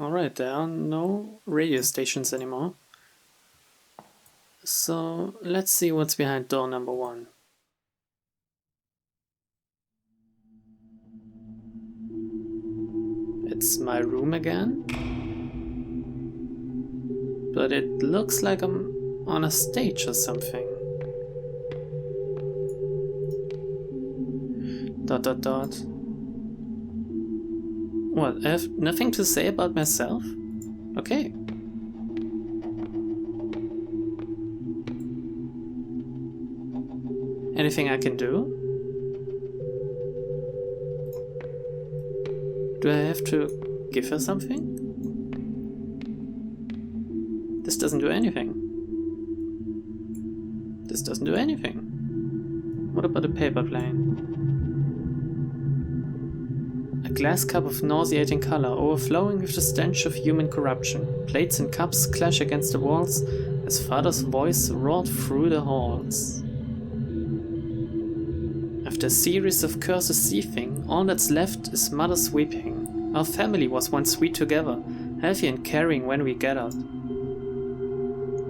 Alright, there are no radio stations anymore. So let's see what's behind door number 1. It's my room again. But it looks like I'm on a stage or something. Dot dot dot. What, I have nothing to say about myself? Okay. Anything I can do? Do I have to give her something? This doesn't do anything. This doesn't do anything. What about the paper plane? A glass cup of nauseating color, overflowing with the stench of human corruption. Plates and cups clash against the walls as father's voice roared through the halls. After a series of curses seething, all that's left is mother's weeping. Our family was once sweet together, healthy and caring when we gathered.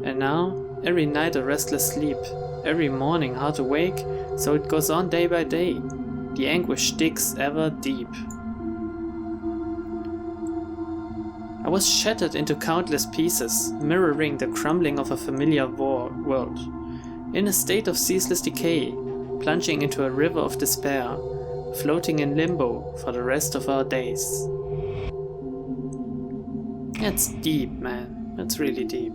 And now, every night a restless sleep, every morning hard awake, so it goes on day by day. The anguish digs ever deep. I was shattered into countless pieces, mirroring the crumbling of a familiar world. In a state of ceaseless decay, plunging into a river of despair, floating in limbo for the rest of our days. That's deep, man. That's really deep.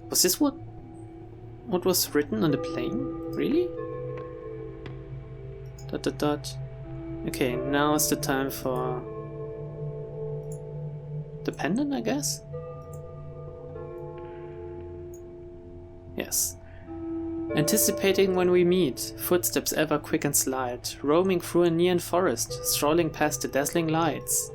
Was this what was written on the plane? Really? Dot dot dot. Okay, now is the time for the pendant, I guess? Yes. Anticipating when we meet, footsteps ever quick and slight, roaming through a neon forest, strolling past the dazzling lights.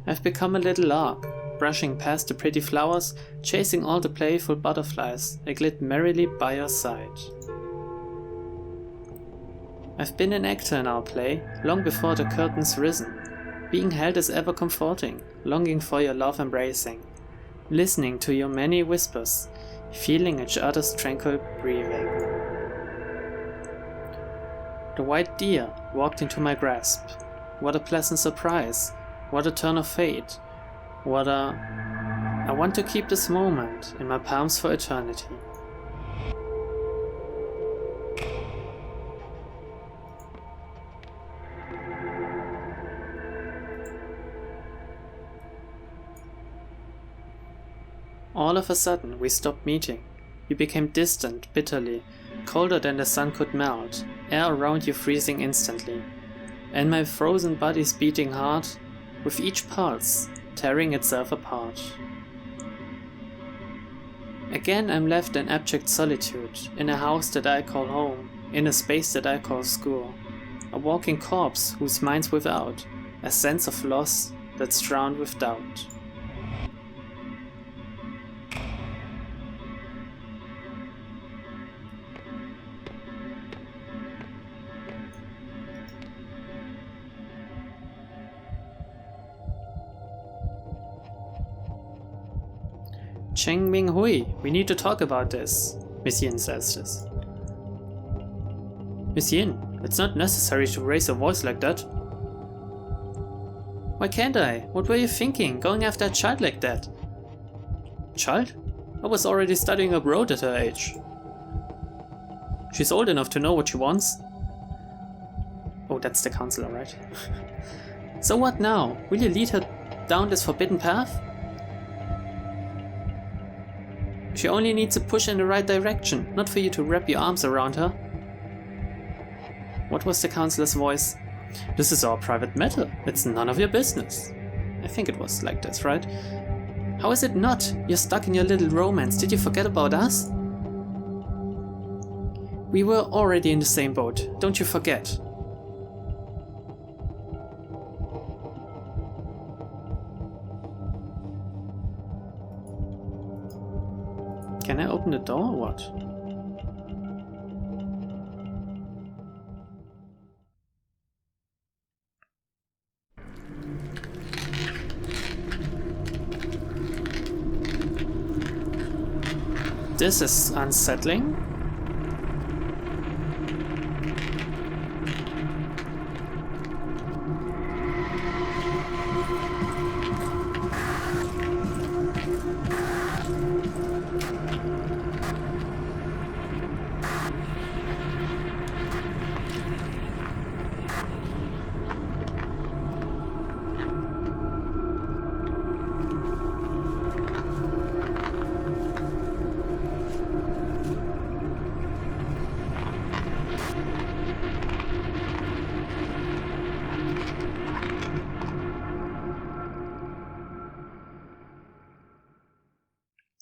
I've become a little lark, brushing past the pretty flowers, chasing all the playful butterflies that glit merrily by your side. I've been an actor in our play, long before the curtain's risen, being held as ever comforting, longing for your love embracing, listening to your many whispers, feeling each other's tranquil breathing. The white deer walked into my grasp. What a pleasant surprise, what a turn of fate, what a... I want to keep this moment in my palms for eternity. All of a sudden, we stopped meeting. You became distant, bitterly, colder than the sun could melt, air around you freezing instantly. And my frozen body's beating hard, with each pulse tearing itself apart. Again I'm left in abject solitude, in a house that I call home, in a space that I call school. A walking corpse whose mind's without, a sense of loss that's drowned with doubt. Cheng Ming Hui, we need to talk about this, Miss Yin says this. Miss Yin, it's not necessary to raise your voice like that. Why can't I? What were you thinking, going after a child like that? Child? I was already studying abroad at her age. She's old enough to know what she wants. Oh, that's the counselor, right? So what now? Will you lead her down this forbidden path? She only needs a push in the right direction, not for you to wrap your arms around her. What was the counselor's voice? This is our private matter. It's none of your business. I think it was like this, right? How is it not? You're stuck in your little romance. Did you forget about us? We were already in the same boat. Don't you forget. Can I open the door or what? This is unsettling.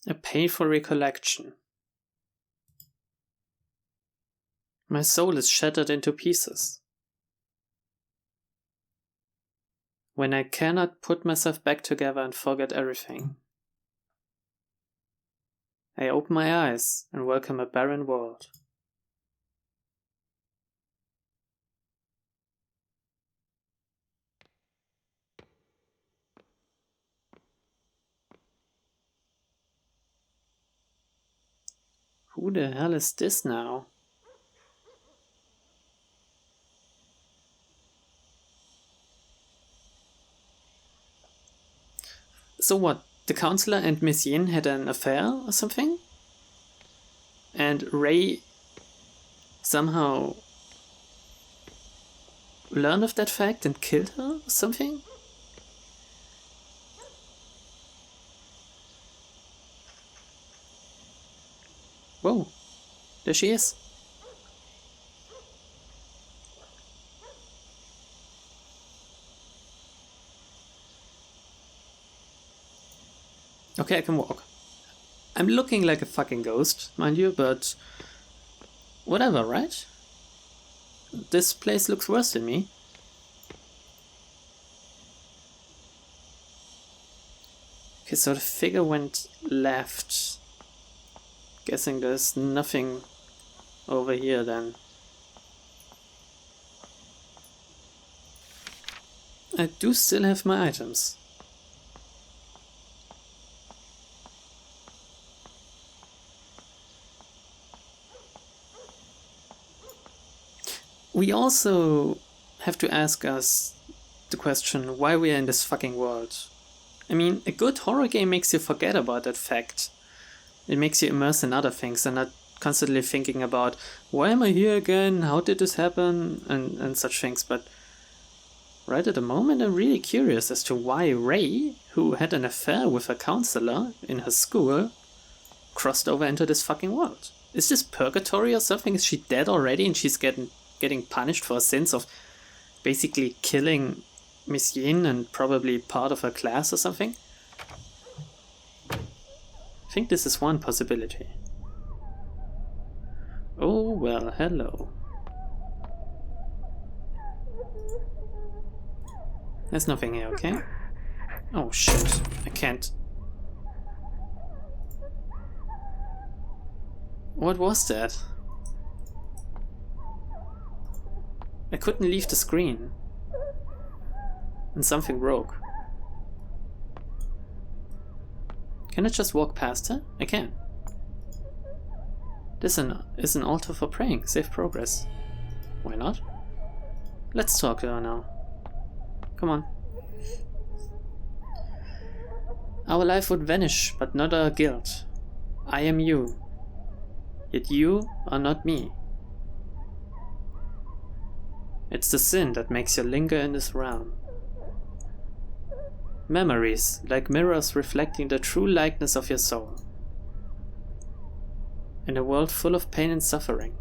A painful recollection. My soul is shattered into pieces. When I cannot put myself back together and forget everything. I open my eyes and welcome a barren world. Who the hell is this now? So what? The counselor and Miss Yin had an affair or something? And Ray somehow learned of that fact and killed her or something? Whoa, there she is. Okay, I can walk. I'm looking like a fucking ghost, mind you, but whatever, right? This place looks worse than me. Okay, so the figure went left. Guessing there's nothing over here then. I do still have my items. We also have to ask us the question why we are in this fucking world. I mean, a good horror game makes you forget about that fact. It makes you immerse in other things and not constantly thinking about why am I here again, how did this happen, and such things. But right at the moment I'm really curious as to why Ray, who had an affair with a counselor in her school, crossed over into this fucking world. Is this purgatory or something? Is she dead already and she's getting punished for her sins of basically killing Miss Yin and probably part of her class or something? I think this is one possibility. Oh well, hello. There's nothing here, okay? Oh shit, I can't. What was that? I couldn't leave the screen. And something broke. Can I just walk past her? I can. This is an altar for praying. Save progress. Why not? Let's talk to her now. Come on. Our life would vanish, but not our guilt. I am you. Yet you are not me. It's the sin that makes you linger in this realm. Memories, like mirrors reflecting the true likeness of your soul. In a world full of pain and suffering.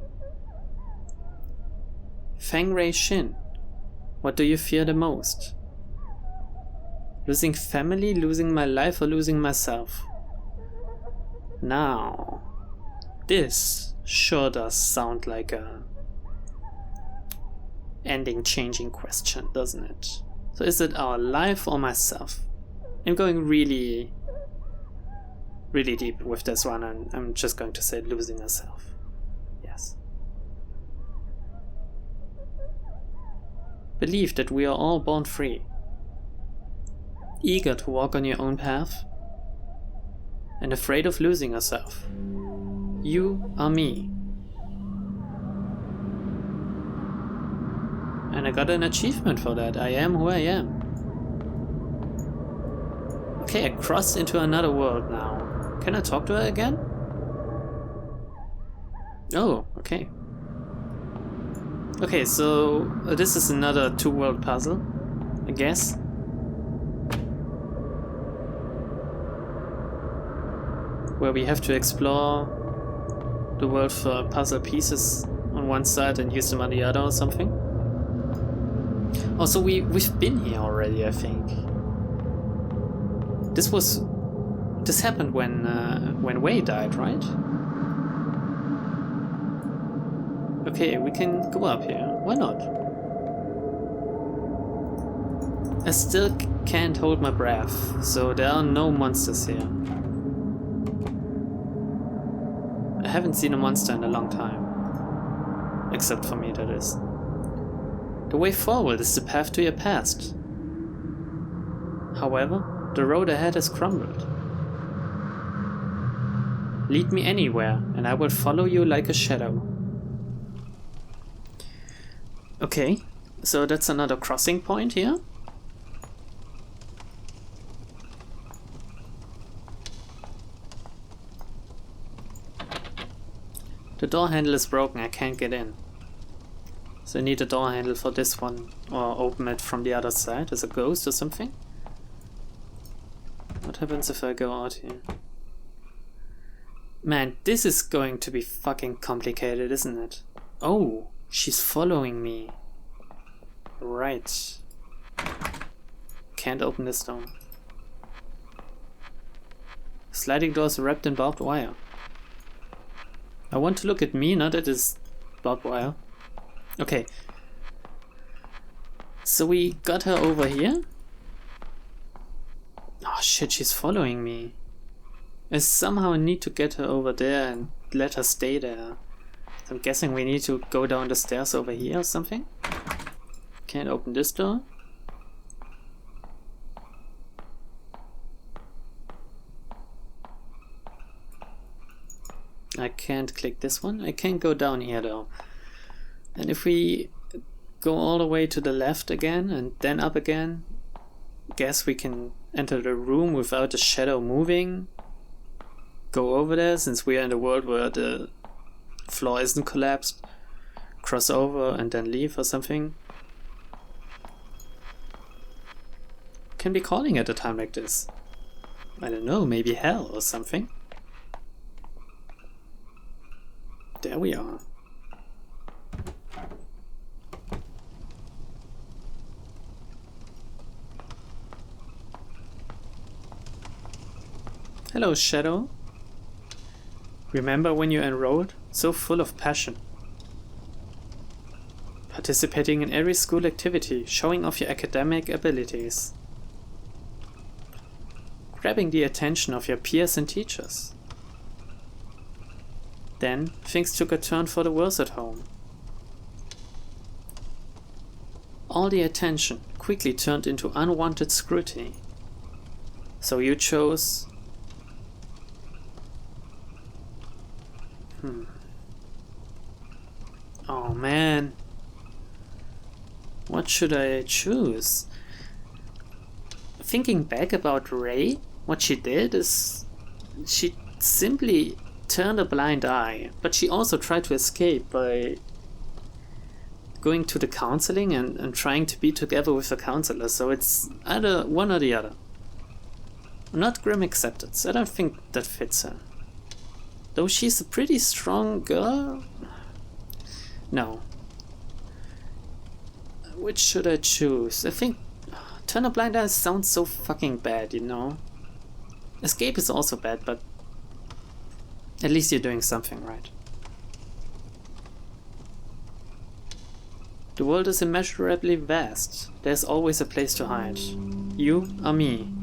Feng Rei Shin, what do you fear the most? Losing family, losing my life, or losing myself? Now, this sure does sound like a ending-changing question, doesn't it? So is it our life or myself? I'm going really deep with this one, and I'm just going to say losing myself. Yes. Believe that we are all born free, eager to walk on your own path, and afraid of losing yourself. You are me. And I got an achievement for that. I am who I am. Okay, I crossed into another world now. Can I talk to her again? Oh, okay. Okay, so this is another two-world puzzle, I guess. Where we have to explore the world for puzzle pieces on one side and use them on the other or something. Also, we've been here already, I think. This happened when Wei died, right? Okay, we can go up here. Why not? I still can't hold my breath, so there are no monsters here. I haven't seen a monster in a long time. Except for me, that is. The way forward is the path to your past. However, the road ahead has crumbled. Lead me anywhere, and I will follow you like a shadow. Okay, so that's another crossing point here. The door handle is broken, I can't get in. So I need a door handle for this one, or open it from the other side as a ghost or something. What happens if I go out here? Man, this is going to be fucking complicated, isn't it? Oh, she's following me. Right. Can't open this door. Sliding doors wrapped in barbed wire. I want to look at me, not at this barbed wire. Okay. So we got her over here. Oh shit, she's following me. I somehow need to get her over there and let her stay there. So I'm guessing we need to go down the stairs over here or something. Can't open this door. I can't click this one. I can't go down here though. And if we go all the way to the left again and then up again, guess we can enter the room without the shadow moving. Go over there since we are in a world where the floor isn't collapsed. Cross over and then leave or something. Can be calling at a time like this. I don't know, maybe hell or something. There we are. Hello, Shadow. Remember when you enrolled? So full of passion. Participating in every school activity, showing off your academic abilities. Grabbing the attention of your peers and teachers. Then, things took a turn for the worse at home. All the attention quickly turned into unwanted scrutiny. So you chose... Oh man. What should I choose? Thinking back about Ray, what she did is... she simply turned a blind eye, but she also tried to escape by going to the counseling and trying to be together with the counselor, so it's either one or the other. Not grim acceptance, I don't think that fits her. Though she's a pretty strong girl? No. Which should I choose? I think turn a blind eye sounds so fucking bad, you know? Escape is also bad, but at least you're doing something right. The world is immeasurably vast. There's always a place to hide. You are me.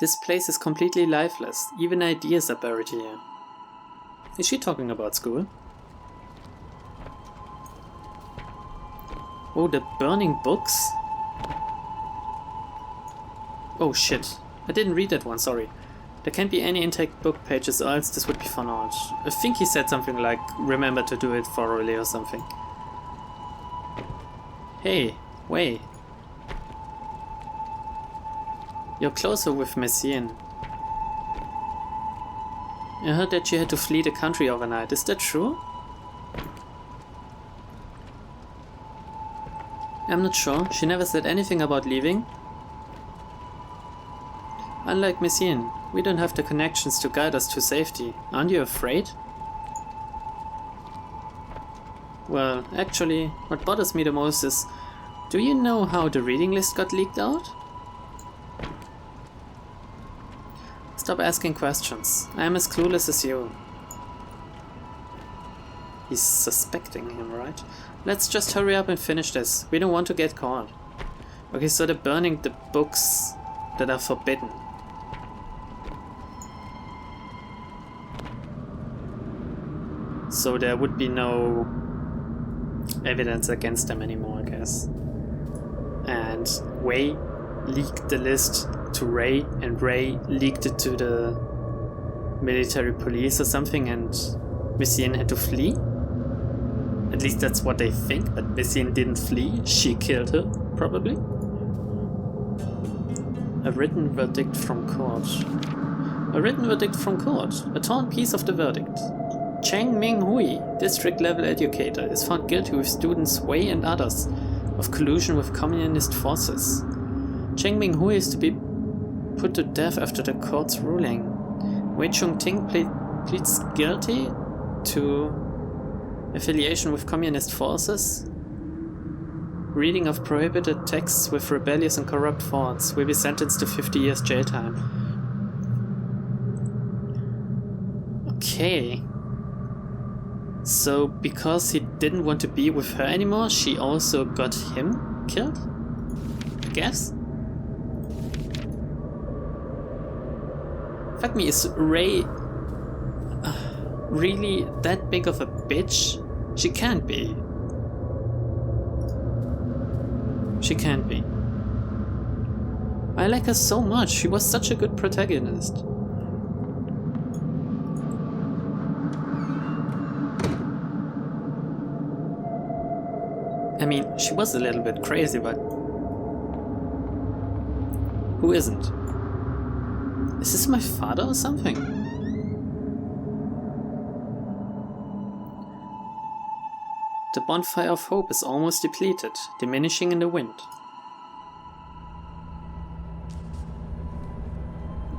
This place is completely lifeless. Even ideas are buried here. Is she talking about school? Oh, the burning books? Oh shit. I didn't read that one, sorry. There can't be any intake book pages or else this would be found out. I think he said something like, remember to do it thoroughly or something. Hey, wait. You're closer with Messiaen. I heard that she had to flee the country overnight. Is that true? I'm not sure. She never said anything about leaving. Unlike Messiaen, we don't have the connections to guide us to safety. Aren't you afraid? Well, actually, what bothers me the most is, do you know how the reading list got leaked out? Stop asking questions. I am as clueless as you. He's suspecting him, right? Let's just hurry up and finish this. We don't want to get caught. Okay, so they're burning the books that are forbidden. So there would be no evidence against them anymore, I guess. And Wei leaked the list to Ray, and Ray leaked it to the military police or something, and Messiaen had to flee. At least that's what they think, but Messiaen didn't flee. She killed her, probably. A written verdict from court. A written verdict from court. A torn piece of the verdict. Cheng Ming-hui, district-level educator, is found guilty with students Wei and others of collusion with communist forces. Cheng Ming-hui is to be put to death after the court's ruling. Wei Chung-ting pleads guilty to affiliation with communist forces. Reading of prohibited texts with rebellious and corrupt thoughts will be sentenced to 50 years jail time. Okay. So, because he didn't want to be with her anymore, she also got him killed? I guess? Fuck me, is Ray really that big of a bitch? She can't be. She can't be. I like her so much, she was such a good protagonist. I mean, she was a little bit crazy, but who isn't? Is this my father or something? The bonfire of hope is almost depleted, diminishing in the wind.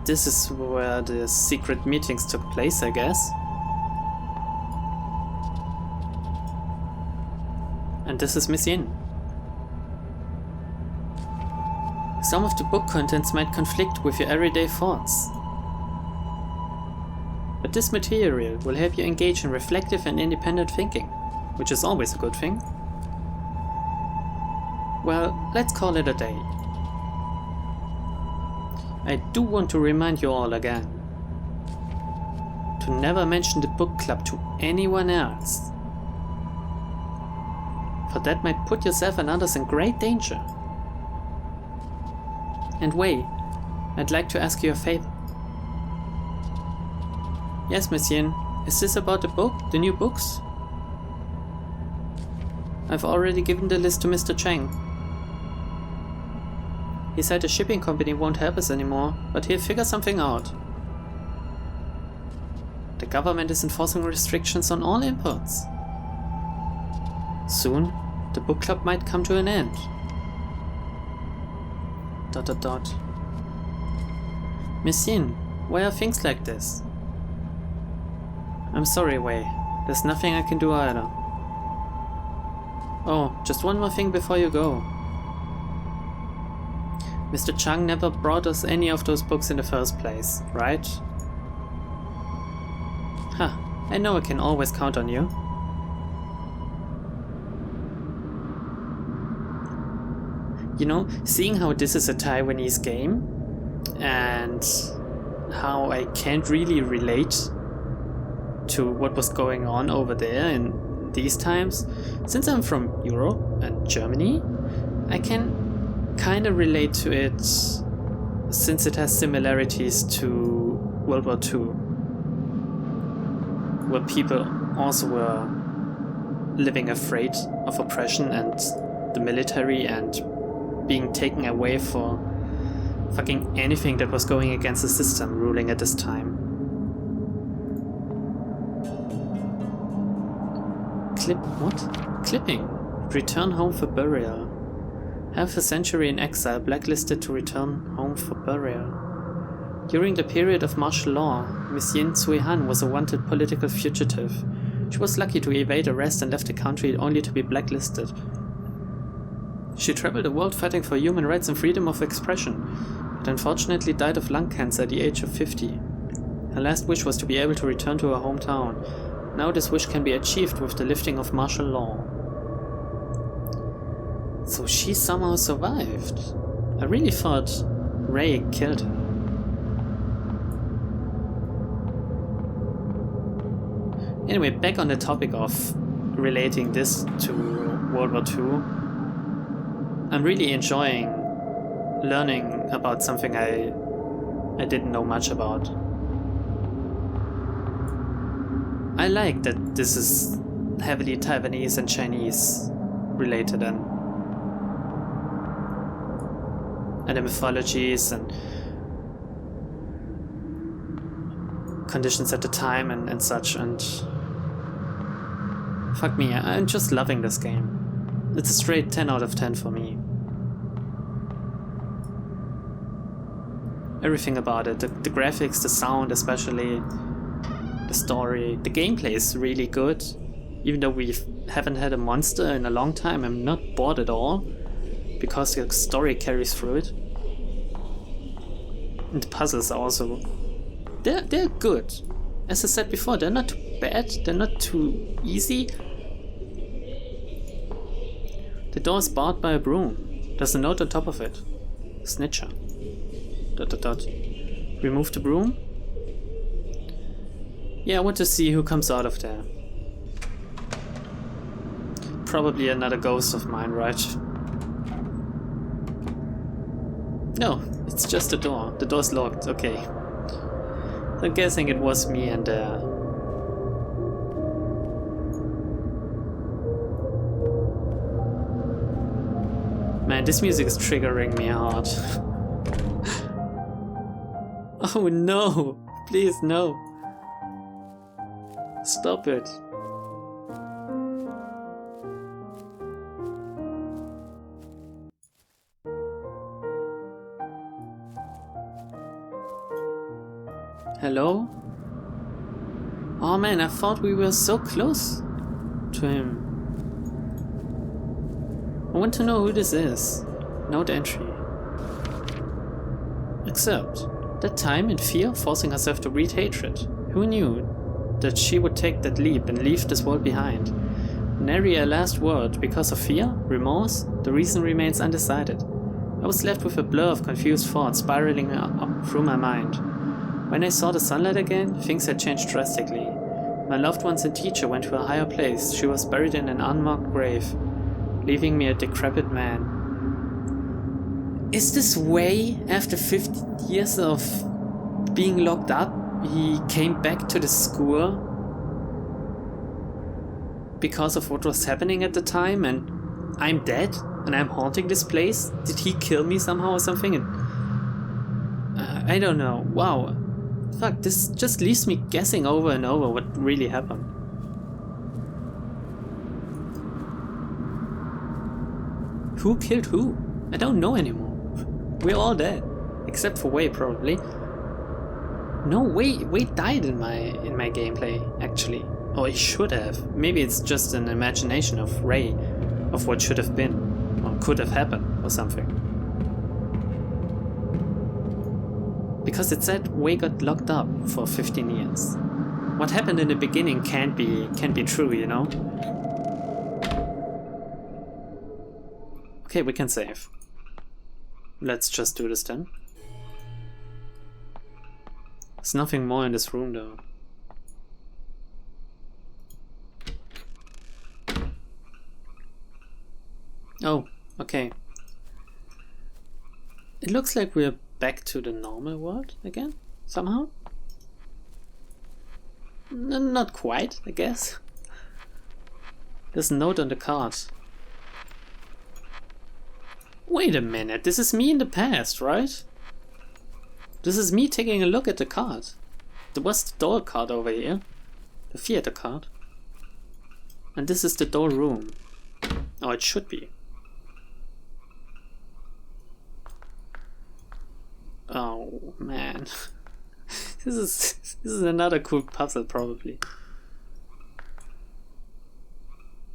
This is where the secret meetings took place, I guess. And this is Messiaen. Some of the book contents might conflict with your everyday thoughts. But this material will help you engage in reflective and independent thinking, which is always a good thing. Well, let's call it a day. I do want to remind you all again to never mention the book club to anyone else. For that might put yourself and others in great danger. And Wei, I'd like to ask you a favor. Yes, Messiaen, is this about the book, the new books? I've already given the list to Mr. Cheng. He said the shipping company won't help us anymore, but he'll figure something out. The government is enforcing restrictions on all imports. Soon, the book club might come to an end. ... Messiaen, why are things like this? I'm sorry, Wei. There's nothing I can do either. Oh, just one more thing before you go. Mr. Chang never brought us any of those books in the first place, right? Huh, I know I can always count on you. You know, seeing how this is a Taiwanese game, and how I can't really relate to what was going on over there in these times, since I'm from Europe, and Germany. I can kind of relate to it since it has similarities to World War II, where people also were living afraid of oppression and the military and being taken away for fucking anything that was going against the system ruling at this time. Clipping. Return home for burial. Half a century in exile, blacklisted to return home for burial. During the period of martial law, Miss Yin Tsui-han was a wanted political fugitive. She was lucky to evade arrest and left the country only to be blacklisted. She traveled the world fighting for human rights and freedom of expression, but unfortunately died of lung cancer at the age of 50. Her last wish was to be able to return to her hometown. Now this wish can be achieved with the lifting of martial law. So she somehow survived. I really thought Ray killed her. Anyway, back on the topic of relating this to World War II, I'm really enjoying learning about something I didn't know much about. I like that this is heavily Taiwanese and Chinese related and the mythologies and conditions at the time and such, and fuck me, I'm just loving this game. It's a straight 10 out of 10 for me. Everything about it, the graphics, the sound especially, the story, the gameplay is really good. Even though we haven't had a monster in a long time, I'm not bored at all, because the story carries through it. And the puzzles are also, they're good. As I said before, they're not too bad, they're not too easy. The door is barred by a broom. There's a note on top of it. Snitcher. ... Remove the broom. Yeah, I want to see who comes out of there. Probably another ghost of mine, right? No, it's just a door. The door's locked, okay. I'm guessing it was me and man, this music is triggering me hard. Oh no! Please, no! Stop it! Hello? Oh man, I thought we were so close to him. I want to know who this is. Note entry. Except, that time in fear, forcing herself to read hatred. Who knew that she would take that leap and leave this world behind? Nary a last word because of fear? Remorse? The reason remains undecided. I was left with a blur of confused thoughts spiraling up through my mind. When I saw the sunlight again, things had changed drastically. My loved ones and teacher went to a higher place. She was buried in an unmarked grave, leaving me a decrepit man. Is this Wei, after 50 years of being locked up, he came back to the school because of what was happening at the time, and I'm dead and I'm haunting this place? Did he kill me somehow or something? And I don't know. Wow. Fuck, this just leaves me guessing over and over what really happened. Who killed who? I don't know anymore. We're all dead. Except for Wei, probably. No, Wei died in my gameplay, actually. Or he should have. Maybe it's just an imagination of Ray, of what should have been, or could have happened, or something. Because it said Wei got locked up for 15 years. What happened in the beginning can't be true, you know? Okay, we can save. Let's just do this then. There's nothing more in this room though. Oh, okay. It looks like we're back to the normal world again, somehow. Not quite, I guess. There's a note on the card. Wait a minute, this is me in the past, right? This is me taking a look at the card. There was the doll card over here. The theater card. And this is the doll room. Oh, it should be. Oh, man. This is another cool puzzle, probably.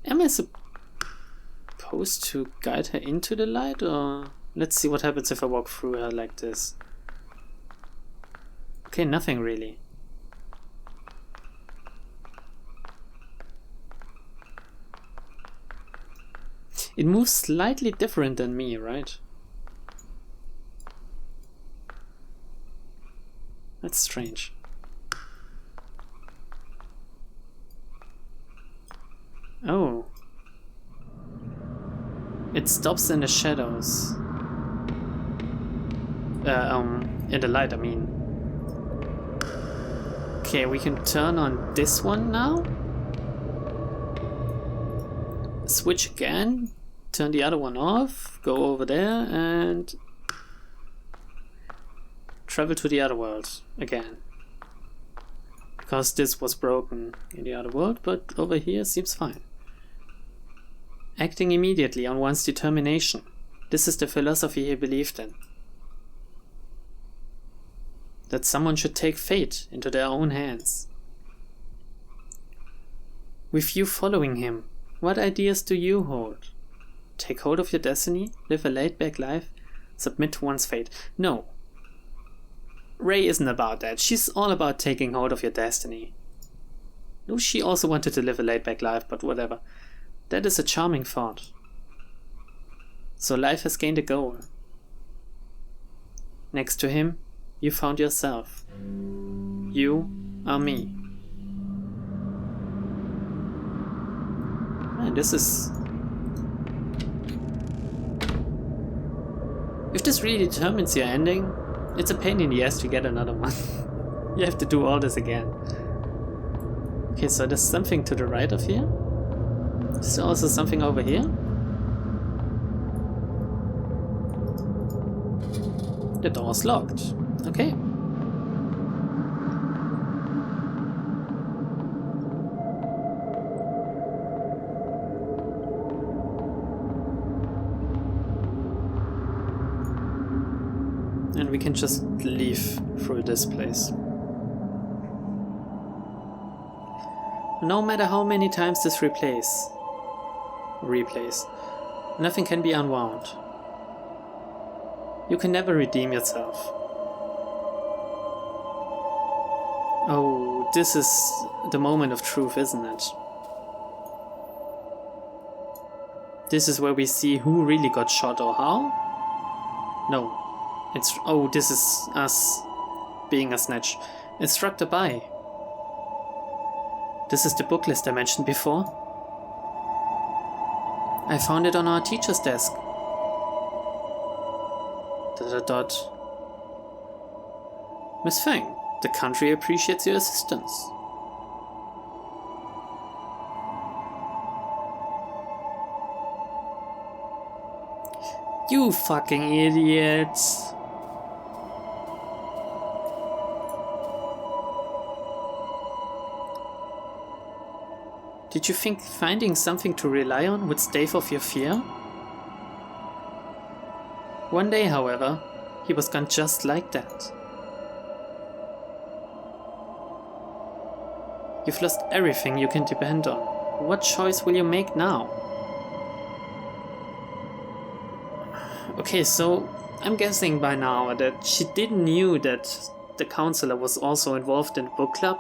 Am I supposed to guide her into the light, or... Let's see what happens if I walk through her like this. Okay, nothing really. It moves slightly different than me, right? That's strange. Oh. It stops in the shadows. In the light, I mean. Okay, we can turn on this one now. Switch again. Turn the other one off. Go over there and travel to the other world again. Because this was broken in the other world, but over here seems fine. Acting immediately on one's determination. This is the philosophy he believed in. That someone should take fate into their own hands. With you following him, what ideas do you hold? Take hold of your destiny, live a laid-back life, submit to one's fate. No. Ray isn't about that. She's all about taking hold of your destiny. No, she also wanted to live a laid-back life, but whatever. That is a charming thought. So life has gained a goal. Next to him, you found yourself. You are me. Man, this is... If this really determines your ending, it's a pain in the ass to get another one. You have to do all this again. Okay, so there's something to the right of here. Is there also something over here? The door's locked. Okay. And we can just leave through this place. No matter how many times this replays, nothing can be unwound. You can never redeem yourself. Oh, this is the moment of truth, isn't it? This is where we see who really got shot or how? No. It's... oh, this is us being a snitch. Instructor by. This is the book list I mentioned before. I found it on our teacher's desk. ... Miss Feng, the country appreciates your assistance. You fucking idiots. Did you think finding something to rely on would stave off your fear? One day, however, he was gone just like that. You've lost everything you can depend on. What choice will you make now? Okay, so I'm guessing by now that she didn't knew that the counselor was also involved in the book club,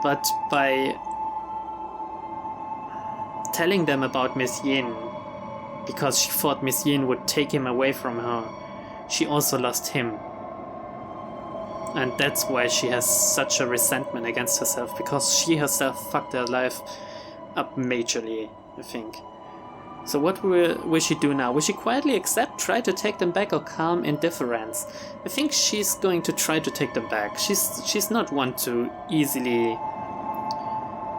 but by telling them about Miss Yin, because she thought Miss Yin would take him away from her, she also lost him. And that's why she has such a resentment against herself, because she herself fucked her life up majorly, I think. So what will she do now? Will she quietly accept, try to take them back, or calm indifference? I think she's going to try to take them back. She's not one to easily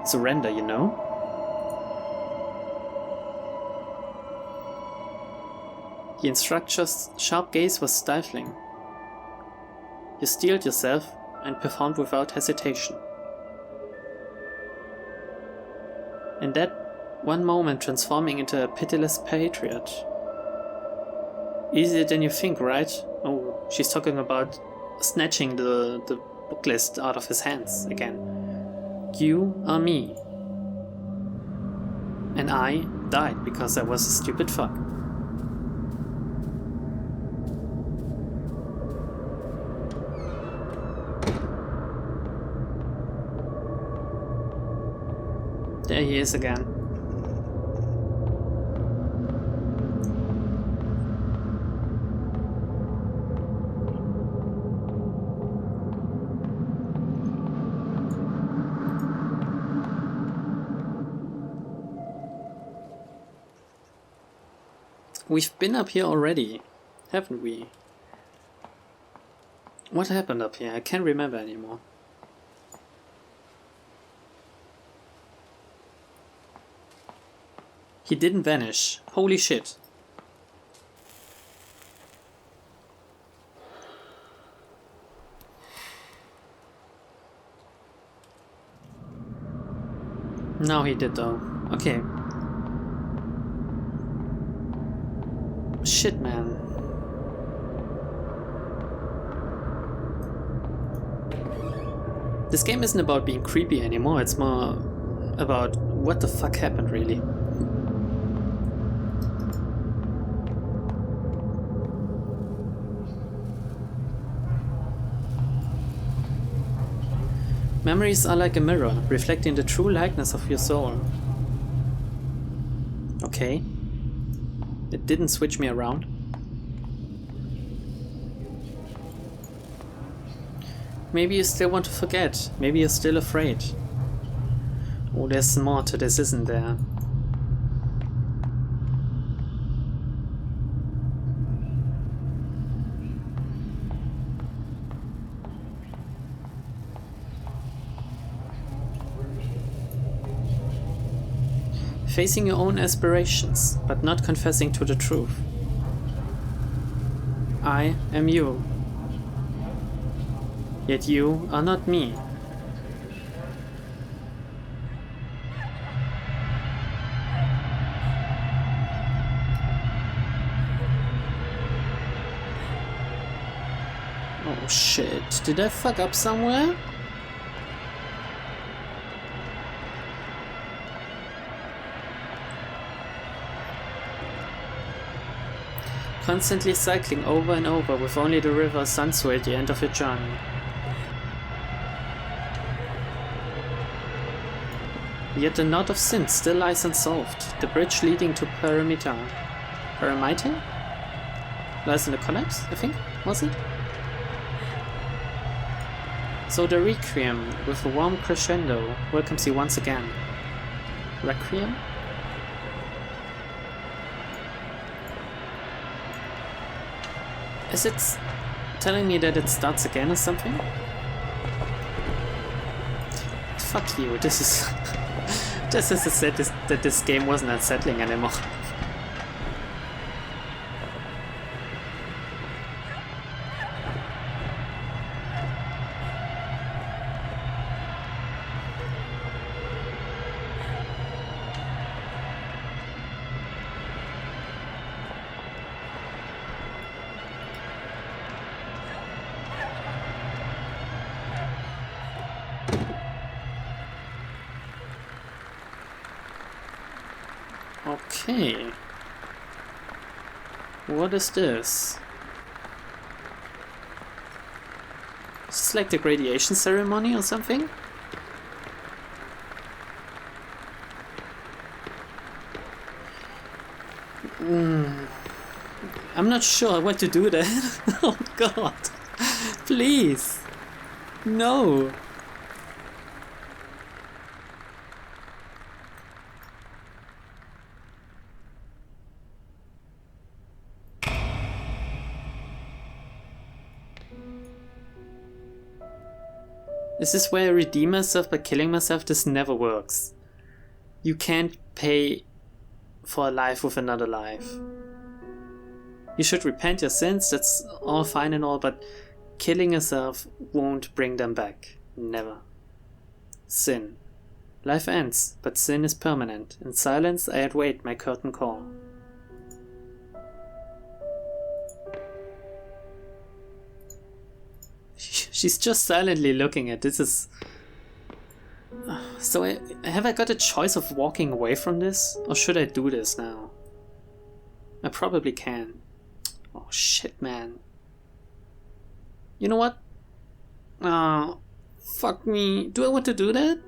surrender, you know? The instructor's sharp gaze was stifling. You steeled yourself and performed without hesitation. In that one moment, transforming into a pitiless patriot. Easier than you think, right? Oh, she's talking about snatching the book list out of his hands again. You are me. And I died because I was a stupid fuck. There he is again. We've been up here already, haven't we? What happened up here? I can't remember anymore. He didn't vanish. Holy shit. Now he did though. Okay. Shit, man. This game isn't about being creepy anymore, it's more about what the fuck happened really. Memories are like a mirror, reflecting the true likeness of your soul. Okay. It didn't switch me around. Maybe you still want to forget. Maybe you're still afraid. Oh, there's more to this, isn't there? Facing your own aspirations, but not confessing to the truth. I am you. Yet you are not me. Oh shit, did I fuck up somewhere? Constantly cycling over and over with only the river Sansu at the end of your journey. Yet the knot of sin still lies unsolved, the bridge leading to Paramita. Paramita? Lies in the collapse, I think, was it? So the Requiem, with a warm crescendo, welcomes you once again. Requiem? Is it telling me that it starts again or something? Fuck you, this is... just as I said that this game wasn't unsettling anymore. Okay. What is this? Is this like the graduation ceremony or something? I'm not sure I want to do that. Oh god. Please. No. Is this where I redeem myself by killing myself? This never works. You can't pay for a life with another life. You should repent your sins, that's all fine and all, but killing yourself won't bring them back. Never. Sin. Life ends, but sin is permanent. In silence I await my curtain call. She's just silently looking at this. Is so have I got a choice of walking away from this, or should I do this now? I probably can. Oh shit, man. You know what? Fuck me. Do I want to do that?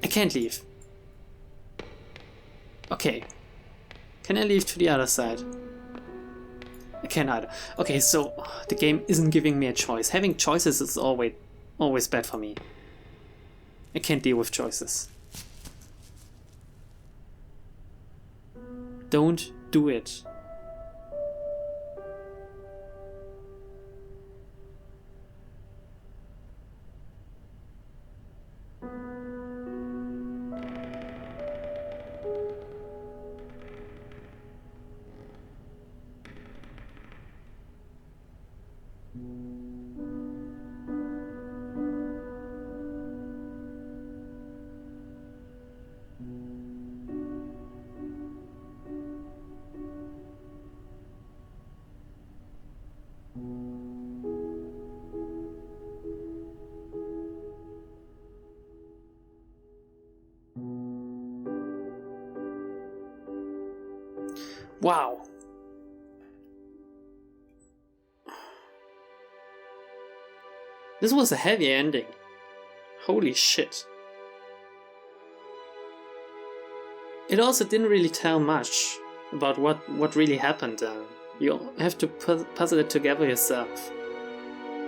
I can't leave. Okay. Can I leave to the other side? I can't either. Okay, so the game isn't giving me a choice. Having choices is always bad for me. I can't deal with choices. Don't do it. Wow. This was a heavy ending. Holy shit. It also didn't really tell much about what really happened. You have to puzzle it together yourself.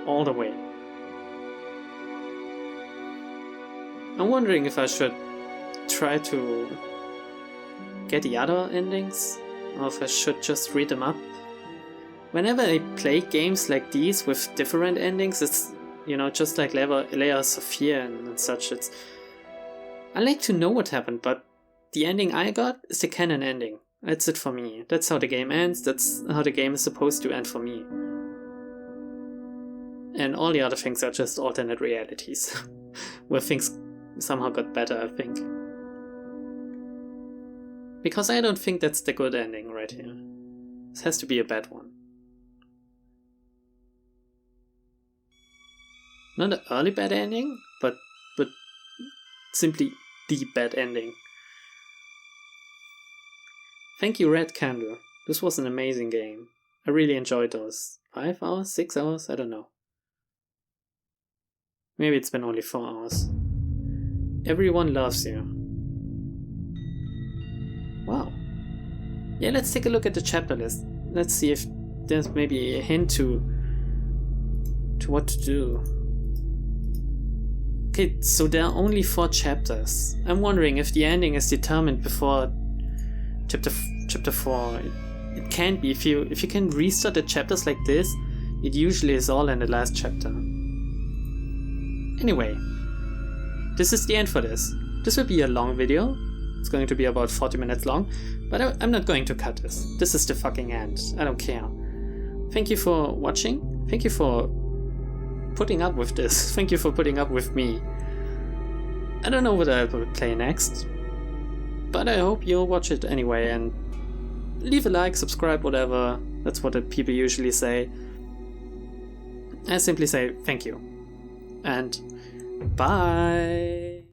All the way. I'm wondering if I should try to get the other endings, or if I should just read them up. Whenever I play games like these with different endings, it's, you know, just like Layers of Fear and such. I like to know what happened, but the ending I got is the canon ending. That's it for me. That's how the game ends. That's how the game is supposed to end for me. And all the other things are just alternate realities, where things somehow got better, I think. Because I don't think that's the good ending right here. This has to be a bad one. Not an early bad ending, but simply the bad ending. Thank you, Red Candle. This was an amazing game. I really enjoyed those 5 hours, 6 hours, I don't know. Maybe it's been only 4 hours. Everyone loves you. Wow. Yeah, let's take a look at the chapter list. Let's see if there's maybe a hint to what to do. Okay, so there are only 4 chapters. I'm wondering if the ending is determined before chapter 4. It can't be. If you can restart the chapters like this, it usually is all in the last chapter. Anyway, this is the end for this. This will be a long video. It's going to be about 40 minutes long, but I'm not going to cut this. This is the fucking end. I don't care. Thank you for watching. Thank you for putting up with this. Thank you for putting up with me. I don't know what I will play next, but I hope you'll watch it anyway, and leave a like, subscribe, whatever. That's what the people usually say. I simply say thank you. And bye!